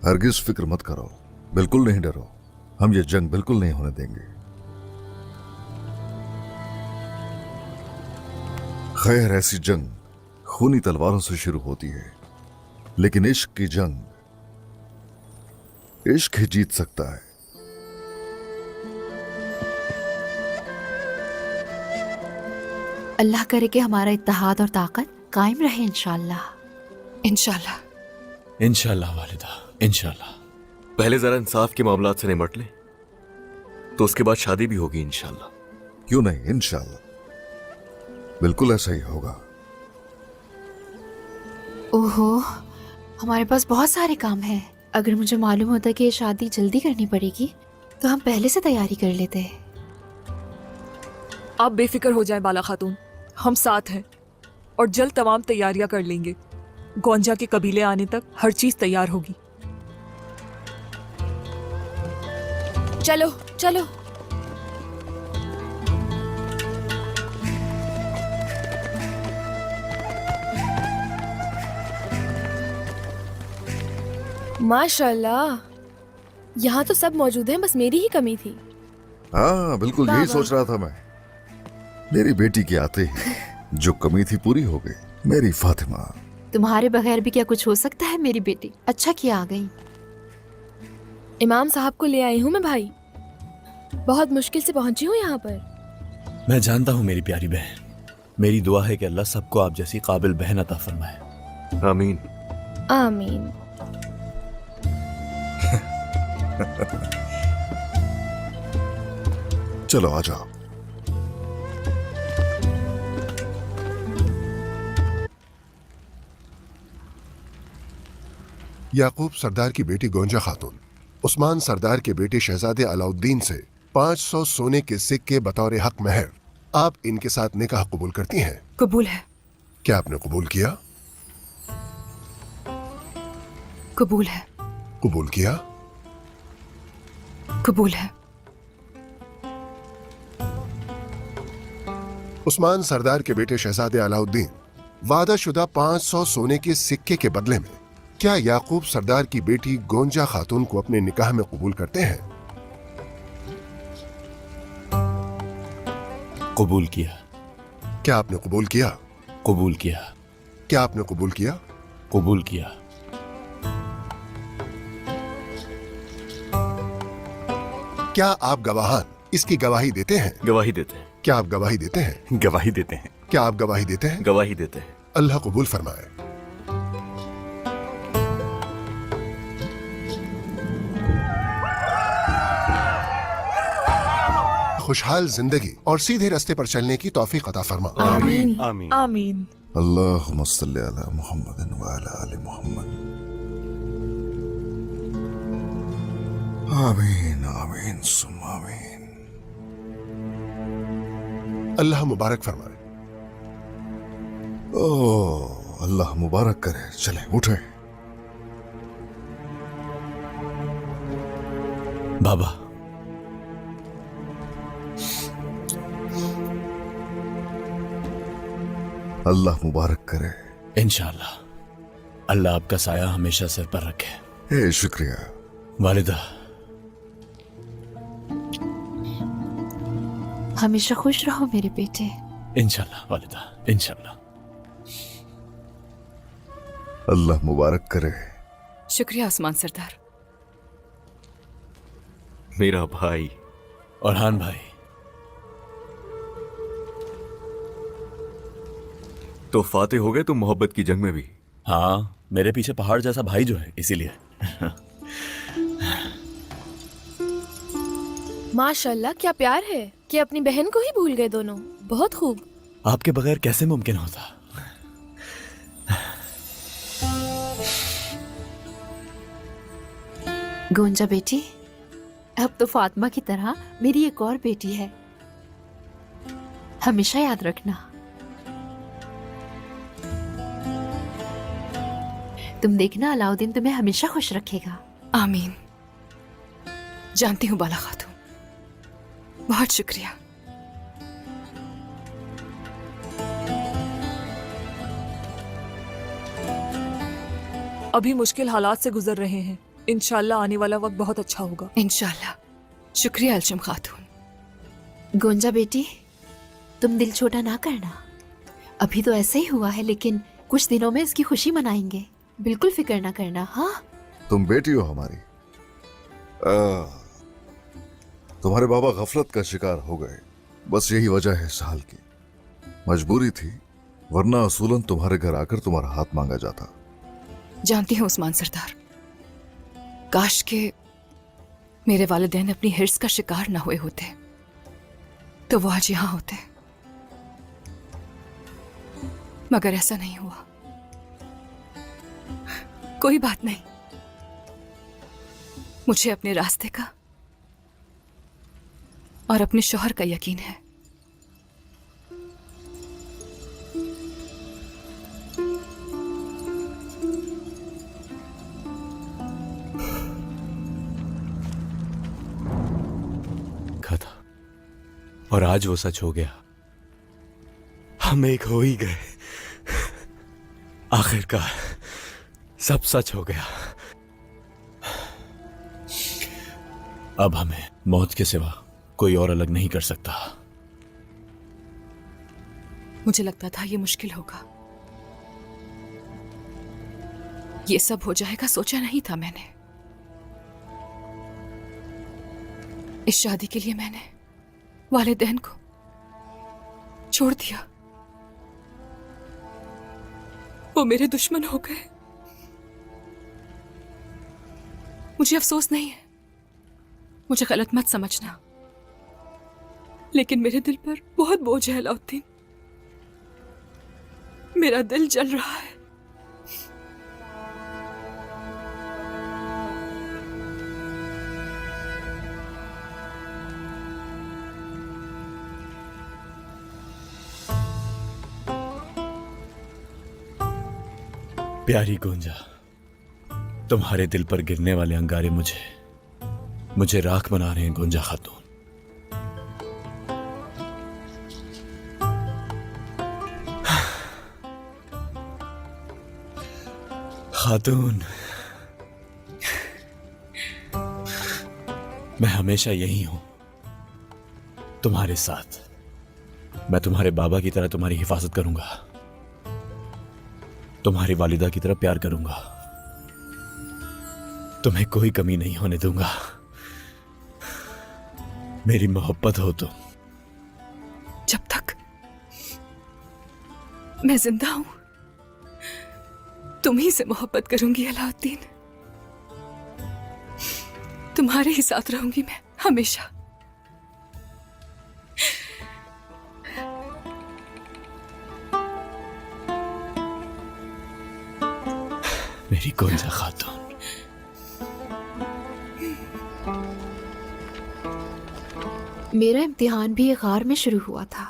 हरगिज फिक्र मत करो, बिल्कुल नहीं डरो। हम ये जंग बिल्कुल नहीं होने देंगे। खैर, ऐसी जंग खूनी तलवारों से शुरू होती है, लेकिन इश्क की जंग इश्क ही जीत सकता है। अल्लाह करे कि हमारा इत्तेहाद और ताकत कायम रहे इंशाअल्लाह। इंशाल्लाह। इंशाल्लाह वालिदा, इंशाल्लाह। पहले जरा इंसाफ के मामलात से निपट लें, तो उसके बाद शादी भी होगी इंशाल्लाह। क्यों नहीं, इंशाअल्लाह बिल्कुल ऐसा ही होगा। ओहो, हमारे पास बहुत सारे काम हैं। अगर मुझे मालूम होता कि ये शादी जल्दी करनी पड़ेगी तो हम पहले से तैयारी कर लेते। आप बेफिक्र हो जाएं बाला खातून, हम साथ हैं और जल्द तमाम तैयारियां कर लेंगे। गोंजा के कबीले आने तक हर चीज तैयार होगी। चलो चलो। माशाल्लाह, यहाँ तो सब मौजूद हैं, बस मेरी ही कमी थी। हाँ, बिल्कुल यही बाबा। सोच रहा था मैं। मेरी बेटी के आते ही जो कमी थी पूरी हो गई। मेरी फातिमा। तुम्हारे बगैर भी क्या कुछ हो सकता है मेरी बेटी? अच्छा किया आ गई। इमाम साहब को ले आई हूँ मैं भाई, बहुत मुश्किल से पहुंची हूँ यहाँ पर। मैं जानता हूँ मेरी प्यारी बहन, मेरी दुआ है कि अल्लाह सबको आप जैसी काबिल बहन अता फरमाए। आमीन। आमीन। चलो आ जाओ। याकूब सरदार की बेटी गोंजा खातून उस्मान सरदार के बेटे शहजादे अलाउद्दीन से 500 सोने के सिक्के बतौर हक महर आप इनके साथ निकाह कबूल करती हैं? कबूल है। क्या आपने कबूल किया? कबूल है। कबूल किया? कबूल है। उस्मान सरदार के बेटे शहजादे अलाउद्दीन, वादाशुदा 500 सोने के सिक्के के बदले में क्या याकूब सरदार की बेटी गोंजा खातून को अपने निकाह में कबूल करते हैं? कबूल किया। क्या आपने कबूल किया? कबूल किया। क्या आपने कबूल किया? कबूल किया। क्या आप गवाहान इसकी गवाही देते हैं? गवाही देते हैं। क्या आप गवाही देते हैं? गवाही देते हैं। क्या आप गवाही देते हैं? गवाही देते हैं। अल्लाह कबूल फरमाए। खुशहाल जिंदगी और सीधे रास्ते पर चलने की तौफीक अता फरमा। आमीन। आमीन। आमीन। अल्लाहुम्मा सल्ली अला मुहम्मदिन व अला आलि मुहम्मद। आमीन आमीन सुम्मा आमीन। अल्लाह मुबारक फरमाए। ओह, अल्लाह मुबारक करे। चले उठे। बाबा, अल्लाह मुबारक करे। इंशाल्लाह अल्लाह आपका साया हमेशा सिर पर रखे। ए शुक्रिया। वालिदा, हमेशा खुश रहो मेरे बेटे। इंशाल्लाह वालिदा, इंशाल्लाह। अल्लाह मुबारक करे। शुक्रिया उस्मान सरदार। मेरा भाई। औरहान भाई, तो फाते हो गए तुम मोहब्बत की जंग में भी। हाँ, मेरे पीछे पहाड़ जैसा भाई जो है, इसीलिए। माशाल्लाह, क्या प्यार है कि अपनी बहन को ही भूल गए दोनों। बहुत खूब। आपके बगैर कैसे मुमकिन होता? गोंजा बेटी, अब तो फातिमा की तरह मेरी एक और बेटी है, हमेशा याद रखना। तुम देखना अलाउद्दीन तुम्हें हमेशा खुश रखेगा। आमीन। जानती हूँ बाला खातून, बहुत शुक्रिया। अभी मुश्किल हालात से गुजर रहे हैं, इंशाल्लाह आने वाला वक्त बहुत अच्छा होगा। इंशाल्लाह। शुक्रिया अलचम खातून। गोंजा बेटी, तुम दिल छोटा ना करना। अभी तो ऐसे ही हुआ है, लेकिन कुछ दिनों में इसकी खुशी मनाएंगे। बिल्कुल फिक्र ना करना। हाँ, तुम बेटी हो हमारी। तुम्हारे बाबा गफलत का शिकार हो गए, बस यही वजह है इस हाल की। मजबूरी थी, वरना असूलन तुम्हारे घर आकर तुम्हारा हाथ मांगा जाता। जानती हूँ उस्मान सरदार, काश के मेरे वालिदैन अपनी हिर्स का शिकार ना हुए होते तो वो आज यहां होते, मगर ऐसा नहीं हुआ। कोई बात नहीं, मुझे अपने रास्ते का और अपने शौहर का यकीन है। था और आज वो सच हो गया। हम एक हो ही गए। आखिरकार सब सच हो गया। अब हमें मौत के सिवा कोई और अलग नहीं कर सकता। मुझे लगता था ये मुश्किल होगा, ये सब हो जाएगा सोचा नहीं था मैंने। इस शादी के लिए मैंने वालिदैन को छोड़ दिया, वो मेरे दुश्मन हो गए। मुझे अफसोस नहीं है, मुझे गलत मत समझना, लेकिन मेरे दिल पर बहुत बोझ है अलाउद्दीन। मेरा दिल जल रहा है। प्यारी गोंजा, तुम्हारे दिल पर गिरने वाले अंगारे मुझे राख बना रहे हैं गोंजा खातून। खातून, मैं हमेशा यही हूं, तुम्हारे साथ। मैं तुम्हारे बाबा की तरह तुम्हारी हिफाजत करूंगा, तुम्हारी वालिदा की तरह प्यार करूंगा, तुम्हें कोई कमी नहीं होने दूंगा। मेरी मोहब्बत हो तो। जब तक मैं जिंदा हूं तुम ही से मोहब्बत करूंगी अलाउद्दीन। तुम्हारे ही साथ रहूंगी मैं हमेशा। मेरी गोंजा खातून। मेरा इम्तिहान भी एक गार में शुरू हुआ था।